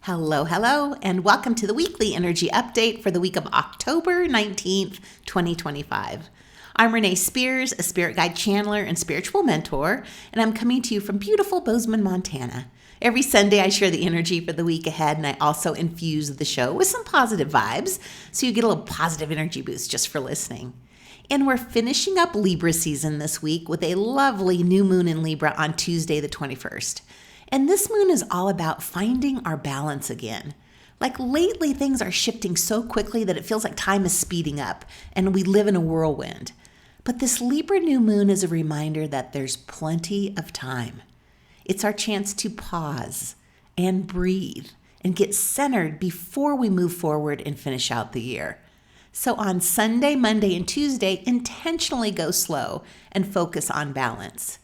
Hello, and welcome to the weekly energy update for the week of October 19th, 2025. I'm Renee Spears, a spirit guide channeler and spiritual mentor, and I'm coming to you from beautiful Bozeman, Montana. Every Sunday, I share the energy for the week ahead, and I also infuse the show with some positive vibes, so you get a little positive energy boost just for listening. And we're finishing up Libra season this week with a lovely new moon in Libra on Tuesday, the 21st. And this moon is all about finding our balance again. Like lately, things are shifting so quickly that it feels like time is speeding up and we live in a whirlwind. But this Libra new moon is a reminder that there's plenty of time. It's our chance to pause and breathe and get centered before we move forward and finish out the year. So on Sunday, Monday, and Tuesday, intentionally go slow and focus on balance.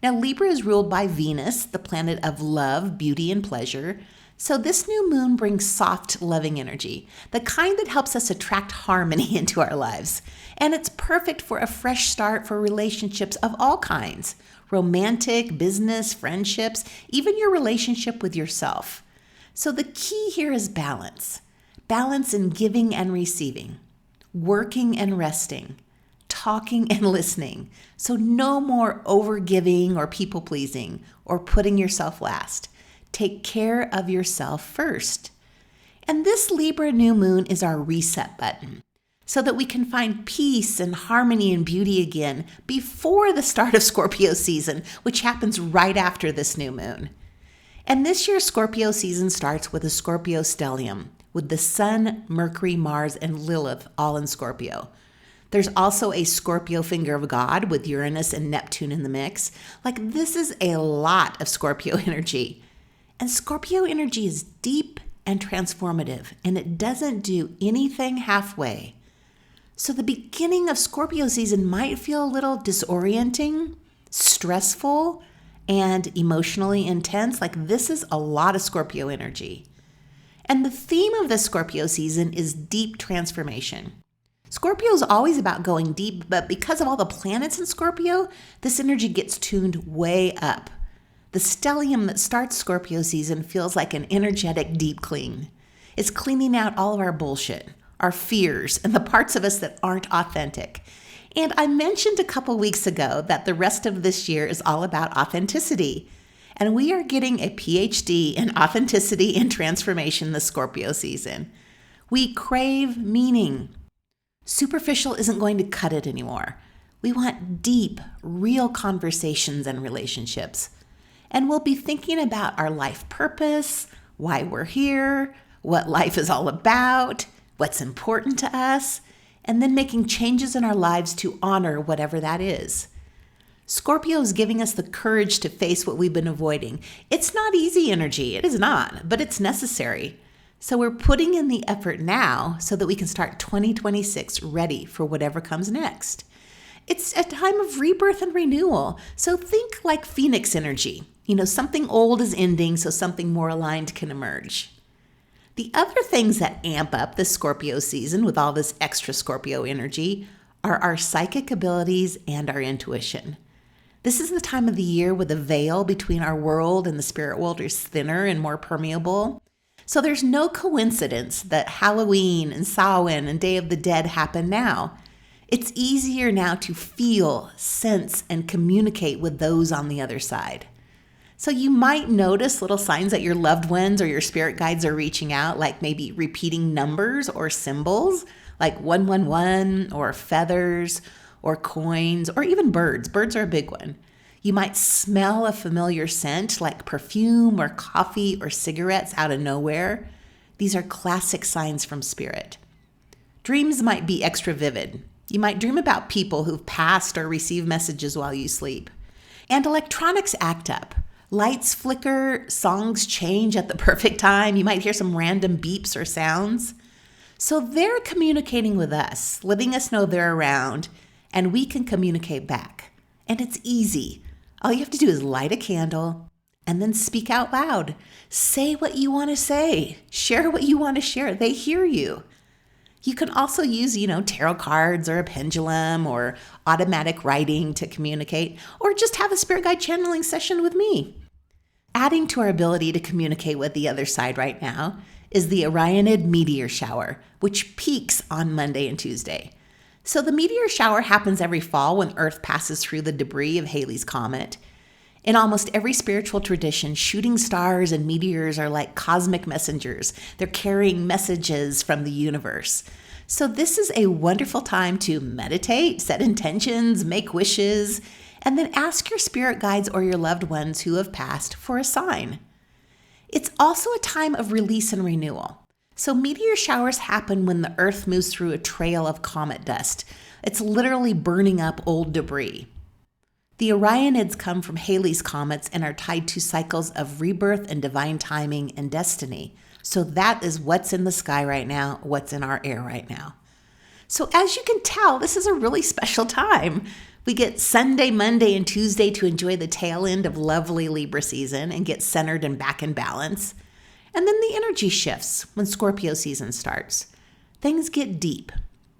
Now, Libra is ruled by Venus, the planet of love, beauty, and pleasure. So this new moon brings soft, loving energy, the kind that helps us attract harmony into our lives. And it's perfect for a fresh start for relationships of all kinds, romantic, business, friendships, even your relationship with yourself. So the key here is balance. Balance in giving and receiving, working and resting, talking and listening. So no more overgiving or people pleasing or putting yourself last. Take care of yourself first. And this Libra new moon is our reset button so that we can find peace and harmony and beauty again before the start of Scorpio season, which happens right after this new moon. And this year's Scorpio season starts with a Scorpio stellium, with the Sun, Mercury, Mars, and Lilith all in Scorpio. There's also a Scorpio finger of God with Uranus and Neptune in the mix. Like, this is a lot of Scorpio energy. And Scorpio energy is deep and transformative, and it doesn't do anything halfway. So the beginning of Scorpio season might feel a little disorienting, stressful, and emotionally intense. Like, this is a lot of Scorpio energy. And the theme of the Scorpio season is deep transformation. Scorpio is always about going deep, but because of all the planets in Scorpio, this energy gets tuned way up. The stellium that starts Scorpio season feels like an energetic deep clean. It's cleaning out all of our bullshit, our fears, and the parts of us that aren't authentic. And I mentioned a couple weeks ago that the rest of this year is all about authenticity. And we are getting a PhD in authenticity and transformation this Scorpio season. We crave meaning. Superficial isn't going to cut it anymore. We want deep, real conversations and relationships. And we'll be thinking about our life purpose, why we're here, what life is all about, what's important to us, and then making changes in our lives to honor whatever that is. Scorpio is giving us the courage to face what we've been avoiding. It's not easy energy, it is not, but it's necessary. So we're putting in the effort now so that we can start 2026 ready for whatever comes next. It's a time of rebirth and renewal. So think like Phoenix energy. Something old is ending so something more aligned can emerge. The other things that amp up the Scorpio season with all this extra Scorpio energy are our psychic abilities and our intuition. This is the time of the year where the veil between our world and the spirit world is thinner and more permeable. So there's no coincidence that Halloween and Samhain and Day of the Dead happen now. It's easier now to feel, sense, and communicate with those on the other side. So you might notice little signs that your loved ones or your spirit guides are reaching out, like maybe repeating numbers or symbols, like 111 or feathers or coins or even birds. Birds are a big one. You might smell a familiar scent like perfume or coffee or cigarettes out of nowhere. These are classic signs from spirit. Dreams might be extra vivid. You might dream about people who've passed or receive messages while you sleep. And electronics act up. Lights flicker, songs change at the perfect time. You might hear some random beeps or sounds. So they're communicating with us, letting us know they're around, and we can communicate back. And it's easy. All you have to do is light a candle and then speak out loud. Say what you want to say. Share what you want to share. They hear you. You can also use, tarot cards or a pendulum or automatic writing to communicate, or just have a spirit guide channeling session with me. Adding to our ability to communicate with the other side right now is the Orionid meteor shower, which peaks on Monday and Tuesday. So the meteor shower happens every fall when Earth passes through the debris of Halley's Comet. In almost every spiritual tradition, shooting stars and meteors are like cosmic messengers. They're carrying messages from the universe. So this is a wonderful time to meditate, set intentions, make wishes, and then ask your spirit guides or your loved ones who have passed for a sign. It's also a time of release and renewal. So meteor showers happen when the Earth moves through a trail of comet dust. It's literally burning up old debris. The Orionids come from Halley's comets and are tied to cycles of rebirth and divine timing and destiny. So that is what's in the sky right now, what's in our air right now. So as you can tell, this is a really special time. We get Sunday, Monday, and Tuesday to enjoy the tail end of lovely Libra season and get centered and back in balance. And then the energy shifts when Scorpio season starts. Things get deep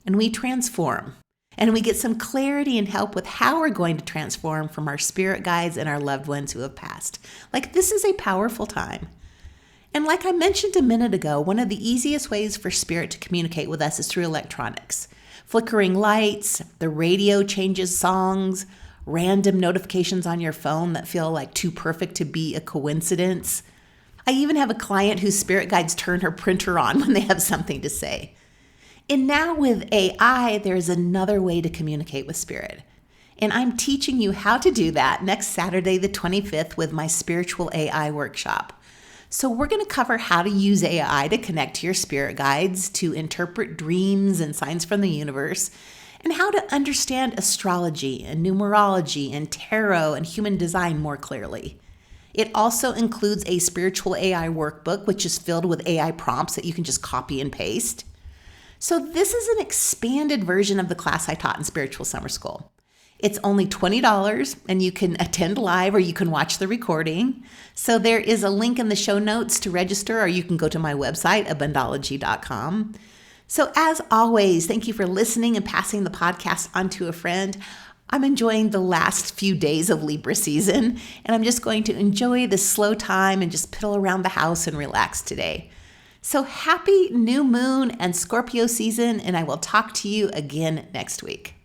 and we transform. And we get some clarity and help with how we're going to transform from our spirit guides and our loved ones who have passed. Like, this is a powerful time. And like I mentioned a minute ago, one of the easiest ways for spirit to communicate with us is through electronics. Flickering lights, the radio changes songs, random notifications on your phone that feel like too perfect to be a coincidence. I even have a client whose spirit guides turn her printer on when they have something to say. And now with AI, there's another way to communicate with spirit. And I'm teaching you how to do that next Saturday, the 25th, with my Spiritual AI workshop. So we're going to cover how to use AI to connect to your spirit guides, to interpret dreams and signs from the universe, and how to understand astrology and numerology and tarot and human design more clearly. It also includes a Spiritual AI workbook, which is filled with AI prompts that you can just copy and paste. So this is an expanded version of the class I taught in Spiritual Summer School. It's only $20 and you can attend live or you can watch the recording. So there is a link in the show notes to register, or you can go to my website, Abundology.com. So as always, thank you for listening and passing the podcast on to a friend. I'm enjoying the last few days of Libra season, and I'm just going to enjoy this slow time and just piddle around the house and relax today. So happy new moon and Scorpio season, and I will talk to you again next week.